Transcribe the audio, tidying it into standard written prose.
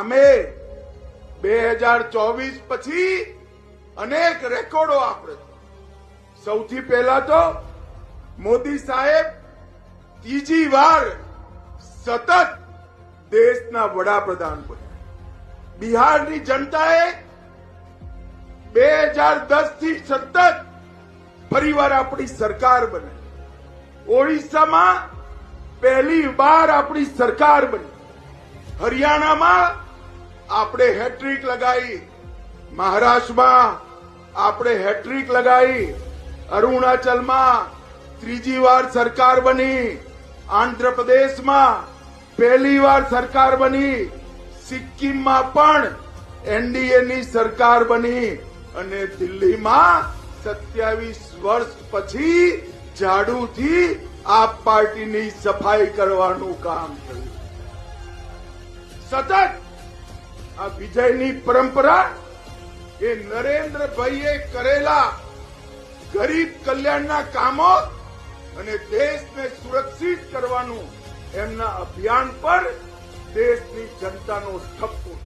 અમે 2024 પછી અનેક રેકોર્ડો આપણે સૌથી પહેલા તો મોદી સાહેબ ત્રીજી વાર સતત દેશના વડાપ્રધાન બન્યા. બિહારની જનતાએ 2010 થી સતત ફરીવાર આપણી સરકાર બની. ઓડિશામાં પહેલી વાર આપણી સરકાર બની. હરિયાણામાં આપણે હેટ્રિક લગાવી. મહારાષ્ટ્રમાં આપણે હેટ્રિક લગાવી. અરુણાચલમાં ત્રીજી વાર સરકાર બની. આંધ્રપ્રદેશમાં પહેલી વાર સરકાર બની. સિક્કિમમાં પણ એનડીએની સરકાર બની અને દિલ્હીમાં 27 વર્ષ પછી ઝાડુથી આપ પાર્ટીની સફાઈ કરવાનું કામ થયું. સતત આ વિજયની પરંપરા એ નરેન્દ્રભાઈએ કરેલા ગરીબ કલ્યાણના કામો અને દેશને સુરક્ષિત કરવાનું એમના અભિયાન પર દેશની જનતાનો ઠપકો.